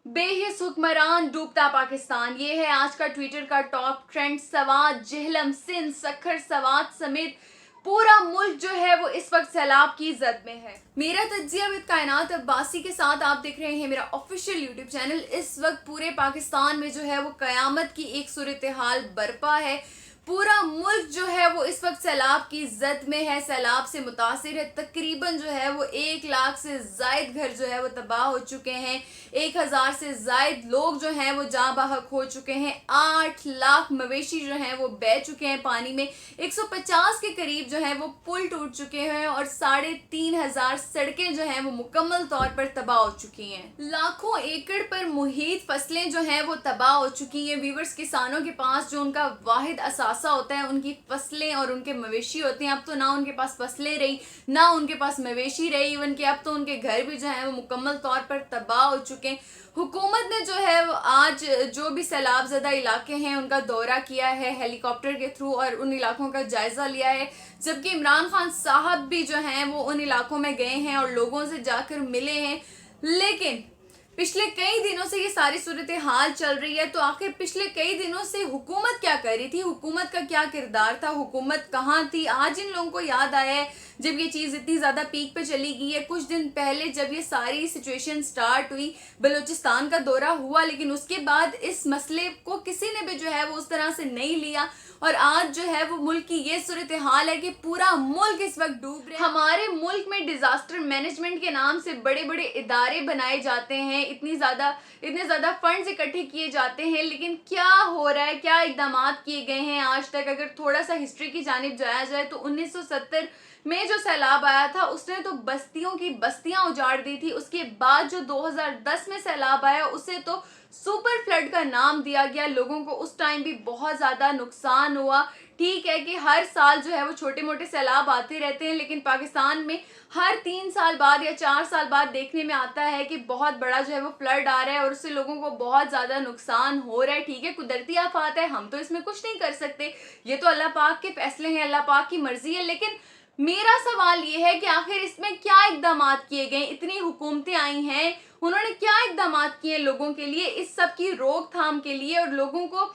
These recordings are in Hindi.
बेहिस हुक्मरान डूबता पाकिस्तान, ये है आज का ट्विटर का टॉप ट्रेंड। सवात, जेहलम, सिंध, सखर, सवात समेत पूरा मुल्क जो है वो इस वक्त सैलाब की जद में है। मेरा तज्जिया विद कायनात अब्बासी के साथ आप देख रहे हैं मेरा ऑफिशियल यूट्यूब चैनल। इस वक्त पूरे पाकिस्तान में जो है वो कयामत की एक सूरत हाल बरपा है। पूरा मुल्क जो है वो इस वक्त सैलाब की जद में है, सैलाब से मुतासिर है। तकरीबन जो है वो 1 लाख से जायद घर जो है वो तबाह हो चुके हैं। 1000 से जायद लोग जो हैं वो जाँ बहक हो चुके हैं। 8 लाख मवेशी जो हैं वो बह चुके हैं पानी में। 150 के करीब जो है वो पुल टूट चुके हैं और 3500 सड़कें जो हैं वो मुकम्मल तौर पर तबाह हो चुकी हैं। लाखों एकड़ पर मुहित फसलें जो हैं वो तबाह हो चुकी हैं। वीवर्स, किसानों के पास जो उनका वाहिद असासा होता है उनकी फसलें और उनके मवेशी होते हैं। अब तो ना उनके पास फसलें रही, ना उनके पास मवेशी रही। इवन कि अब तो उनके घर भी जो है वो मुकम्मल तौर पर तबाह हो चुके हैं। हुकूमत ने जो है वो आज जो भी सैलाब ज़दा इलाके हैं उनका दौरा किया है हेलीकॉप्टर के थ्रू और उन इलाकों का जायजा लिया है। जबकि इमरान खान साहब भी जो हैं वो उन इलाकों में गए हैं और लोगों से जाकर मिले हैं। लेकिन पिछले कई दिनों से ये सारी सूरत हाल चल रही है, तो आखिर पिछले कई दिनों से हुकूमत क्या कर रही थी, हुकूमत का क्या किरदार था, हुकूमत कहाँ थी? आज इन लोगों को याद आया है जब ये चीज़ इतनी ज़्यादा पीक पे चली गई है। कुछ दिन पहले जब ये सारी सिचुएशन स्टार्ट हुई, बलूचिस्तान का दौरा हुआ, लेकिन उसके बाद इस मसले को किसी ने भी जो है वो उस तरह से नहीं लिया। और आज जो है वो मुल्क की ये सूरत हाल है कि पूरा मुल्क इस वक्त डूब रहा है। हमारे मुल्क में डिजास्टर मैनेजमेंट के नाम से बड़े बड़े इदारे बनाए जाते हैं, इतने ज़्यादा फंड्स इकट्ठे किए जाते हैं, लेकिन क्या हो रहा है, क्या इकदाम किए गए हैं आज तक? अगर थोड़ा सा हिस्ट्री की जानिब जाया जाए तो 1970 में जो सैलाब आया था उसने तो बस्तियों की बस्तियां उजाड़ दी थी। उसके बाद जो 2010 में सैलाब आया उसे तो सुपर फ्लड का नाम दिया गया। लोगों को उस टाइम भी बहुत ज़्यादा नुकसान हुआ। ठीक है कि हर साल जो है वो छोटे मोटे सैलाब आते रहते हैं, लेकिन पाकिस्तान में हर 3 साल बाद या 4 साल बाद देखने में आता है कि बहुत बड़ा जो है वो फ्लड आ रहा है और उससे लोगों को बहुत ज़्यादा नुकसान हो रहा है। ठीक है, कुदरती आफत है, हम तो इसमें कुछ नहीं कर सकते, ये तो अल्लाह पाक के फैसले हैं, अल्लाह पाक की मर्जी है। लेकिन मेरा सवाल ये है कि आखिर इसमें क्या इकदाम किए गए? इतनी हुकूमतें आई हैं, उन्होंने क्या इकदाम किए लोगों के लिए, इस सब की रोकथाम के लिए, और लोगों को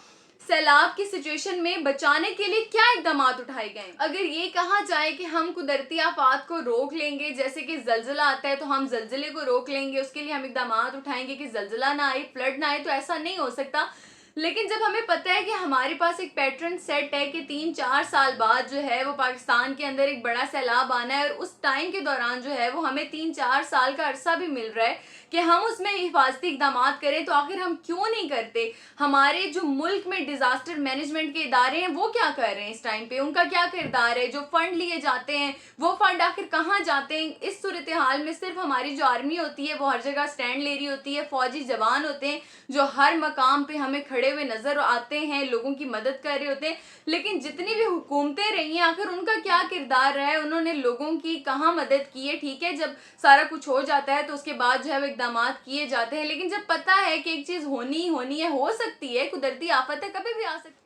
सैलाब की सिचुएशन में बचाने के लिए क्या इकदाम उठाए गए? अगर ये कहा जाए कि हम कुदरती आफात को रोक लेंगे, जैसे कि जलजिला आता है तो हम जलजिले को रोक लेंगे, उसके लिए हम इकदाम उठाएंगे कि जलजिला ना आए, फ्लड ना आए, तो ऐसा नहीं हो सकता। लेकिन जब हमें पता है कि हमारे पास एक पैटर्न सेट है कि 3-4 साल बाद जो है वो पाकिस्तान के अंदर एक बड़ा सैलाब आना है, और उस टाइम के दौरान जो है वो हमें 3-4 साल का अरसा भी मिल रहा है कि हम उसमें हिफाजती इकदाम करें, तो आखिर हम क्यों नहीं करते? हमारे जो मुल्क में डिजास्टर मैनेजमेंट के इदारे हैं वो क्या कर रहे हैं इस टाइम पे? उनका क्या किरदार है? जो फंड लिए जाते हैं वो फंड आखिर कहाँ जाते हैं? इस सूरत हाल में सिर्फ हमारी जो आर्मी होती है वो हर जगह स्टैंड ले रही होती है, फौजी जवान होते हैं जो हर मकाम पे हमें खड़े हुए नजर आते हैं, लोगों की मदद कर रहे होते हैं। लेकिन जितनी भी हुकूमतें रही हैं आखिर उनका क्या किरदार रहा है? उन्होंने लोगों की कहाँ मदद की है? ठीक है, जब सारा कुछ हो जाता है तो उसके बाद जो है वो इकदाम किए जाते हैं, लेकिन जब पता है कि एक चीज होनी है, हो सकती है, कुदरती आफत है, कभी भी आ सकती है।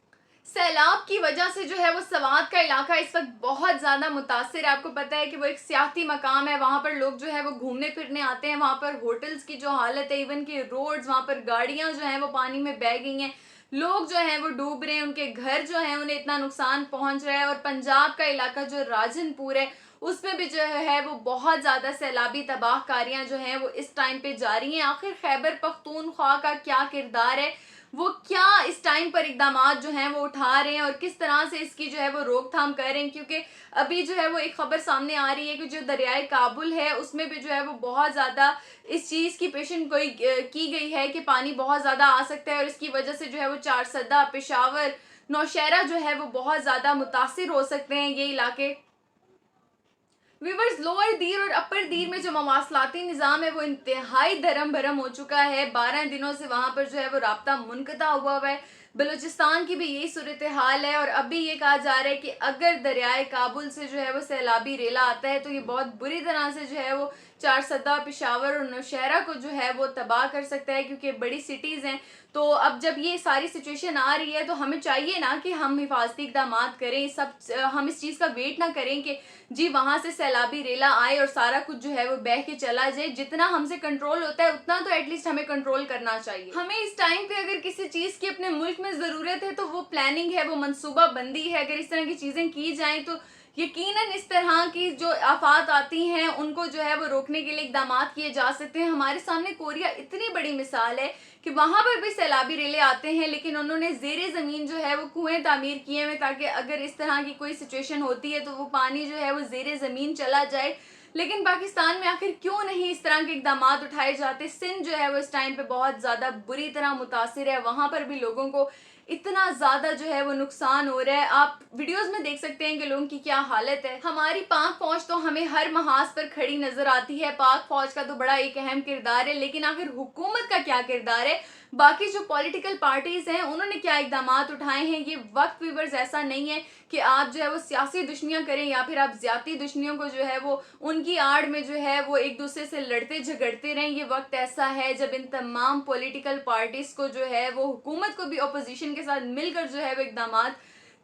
सैलाब की वजह से जो है वो सवात का इलाका इस वक्त बहुत ज़्यादा मुतासिर है। आपको पता है कि वो एक सियाती मकाम है, वहाँ पर लोग जो है वो घूमने फिरने आते हैं। वहाँ पर होटल्स की जो हालत है, इवन कि रोड्स, वहाँ पर गाड़ियाँ जो हैं वो पानी में बह गई हैं, लोग जो हैं वो डूब रहे हैं, उनके घर जो हैं उन्हें इतना नुकसान पहुँच रहा है। और पंजाब का इलाका जो राजनपुर है उसमें भी जो है वो बहुत ज़्यादा सैलाबी तबाहकारियाँ जो हैं वो इस टाइम पे जारी हैं। आखिर खैबर पख्तूनख्वा का क्या किरदार है, वो क्या इस टाइम पर इकदाम जो हैं वो उठा रहे हैं और किस तरह से इसकी जो है वो रोकथाम कर रहे हैं? क्योंकि अभी जो है वो एक खबर सामने आ रही है कि जो दरियाए काबुल है उसमें भी जो है वो बहुत ज़्यादा इस चीज़ की पेशन गोई की गई है कि पानी बहुत ज़्यादा आ सकता है, और इसकी वजह से जो है वो चारसदा, पेशावर, नौशहरा जो है वो बहुत ज़्यादा मुतासिर हो सकते हैं ये इलाके। वीवर्स, लोअर दीर और अपर दीर में जो मवासलाती निज़ाम है वो इंतहाई धर्म भरम हो चुका है। 12 दिनों से वहाँ पर जो है वो राब्ता मुनक़ता हुआ है। बलूचिस्तान की भी यही सूरत हाल है, और अभी ये कहा जा रहा है कि अगर दरियाए काबुल से जो है वो सैलाबी रेला आता है तो ये बहुत बुरी तरह से जो है वो चारसदा, पेशावर और नौशहरा को जो है वो तबाह कर सकता है, क्योंकि बड़ी सिटीज़ हैं। तो अब जब ये सारी सिचुएशन आ रही है तो हमें चाहिए ना कि हम हिफाजती इक़दाम करें, हम इस चीज़ का वेट ना करें कि जी वहाँ से सैलाबी रेला आए और सारा कुछ जो है वो बह के चला जाए। जितना हमसे कंट्रोल होता है उतना तो एटलीस्ट हमें कंट्रोल करना चाहिए। हमें इस टाइम पे अगर किसी चीज़ की अपने मुल्क में ज़रूरत है तो वो प्लानिंग है, वो मनसूबा बंदी है। अगर इस तरह की चीज़ें की जाएँ तो यकीनन इस तरह की जो आफात आती हैं उनको जो है वो रोकने के लिए इकदाम किए जा सकते हैं। हमारे सामने कोरिया इतनी बड़ी मिसाल है कि वहाँ पर भी सैलाबी रेले आते हैं, लेकिन उन्होंने ज़ेरे ज़मीन जो है वो कुएं तामीर किए हुए, ताकि अगर इस तरह की कोई सिचुएशन होती है तो वो पानी जो है वो ज़ेरे ज़मीन चला जाए। लेकिन पाकिस्तान में आखिर क्यों नहीं इस तरह के इकदाम उठाए जाते? सिंध जो है वो इस टाइम पे बहुत ज़्यादा बुरी तरह मुतासिर है, वहाँ पर भी लोगों को इतना ज़्यादा जो है वो नुकसान हो रहा है। आप वीडियोस में देख सकते हैं कि लोगों की क्या हालत है। हमारी पाक फौज तो हमें हर महाज पर खड़ी नजर आती है, पाक फौज का तो बड़ा एक अहम किरदार है, लेकिन आखिर हुकूमत का क्या किरदार है? बाकी जो पॉलिटिकल पार्टीज हैं उन्होंने क्या इकदाम उठाए हैं? ये वक्त व्यूवर्स ऐसा नहीं है कि आप जो है वो सियासी दुश्मनियां करें या फिर आप ज्यादा दुश्मनियों को जो है वो उनकी आड़ में जो है वो एक दूसरे से लड़ते झगड़ते रहें। ये वक्त ऐसा है जब इन तमाम पॉलिटिकल पार्टीज को जो है वो हुकूमत को भी अपोजिशन के साथ मिलकर जो है वो इकदाम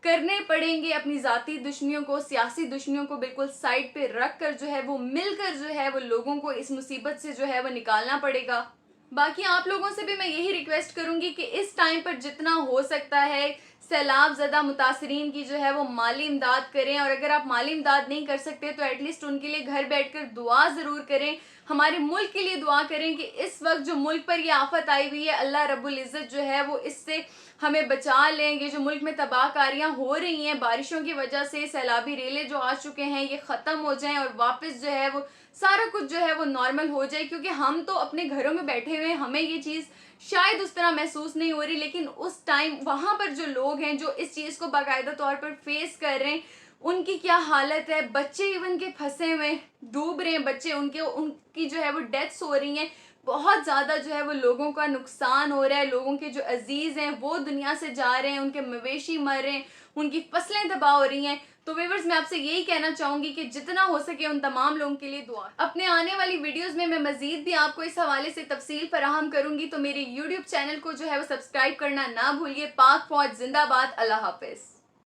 करने पड़ेंगे। अपनी जाती दुश्मनियों को, सियासी दुश्मनियों को बिल्कुल साइड पे रख कर जो है वो मिलकर जो है वो लोगों को इस मुसीबत से जो है वो निकालना पड़ेगा। बाकी आप लोगों से भी मैं यही रिक्वेस्ट करूंगी कि इस टाइम पर जितना हो सकता है सैलाब ज़दा मुतासरीन की जो है वो माली इमदाद करें, और अगर आप माली इमदाद नहीं कर सकते तो एटलीस्ट उनके लिए घर बैठकर दुआ ज़रूर करें। हमारे मुल्क के लिए दुआ करें कि इस वक्त जो मुल्क पर ये आफत आई हुई है, अल्लाह रब्बुल इज़्ज़त जो है वो इससे हमें बचा लें। ये जो मुल्क में तबाहकारियाँ हो रही हैं बारिशों की वजह से, सैलाबी रेले जो आ चुके हैं, ये ख़त्म हो जाएं और वापस जो है वो सारा कुछ जो है वो नॉर्मल हो जाए। क्योंकि हम तो अपने घरों में बैठे हुए हैं, हमें ये चीज़ शायद उस तरह महसूस नहीं हो रही, लेकिन उस टाइम वहाँ पर जो लोग हैं जो इस चीज़ को बाकायदा तौर पर फेस कर रहे हैं, उनकी क्या हालत है। बच्चे इवन के फंसे हुए डूब रहे हैं, बच्चे उनकी जो है वो डेथ्स हो रही हैं। बहुत ज़्यादा जो है वो लोगों का नुकसान हो रहा है। लोगों के जो अजीज़ हैं वो दुनिया से जा रहे हैं, उनके मवेशी मर रहे हैं, उनकी फसलें तबाह हो रही हैं। तो व्यूअर्स मैं आपसे यही कहना चाहूँगी कि जितना हो सके उन तमाम लोगों के लिए दुआ। अपने आने वाली वीडियोस में मैं मज़ीद भी आपको इस हवाले से तफसील फराहम करूँगी, तो मेरे यूट्यूब चैनल को जो है वो सब्सक्राइब करना ना भूलिए। पाक फौज जिंदाबाद। अल्लाह हाफिज़।